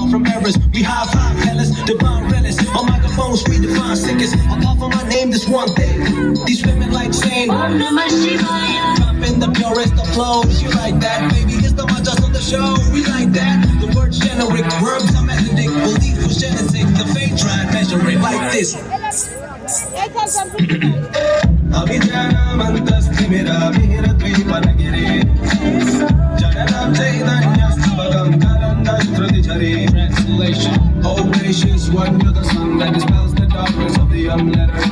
far from errors. We high five palace, divine relics. On microphones, we define sickest. I call for my name, this one thing. These women like saying, Om Namah Shivaya. Dropping the purest of flows. You like that, baby? It's the one just on the show. We like that. The words generic, verbs are methodic. Belief was genetic. The fate try and measure it like this. अभिजाना मंतस्थिमिरा विहिरद्वीपनगिरे Jagannath चैतन्यस्तवगं करन्दश्रुतिझरे. Translation: Oh gracious one, you're the sun that dispels the darkness of the unlettered.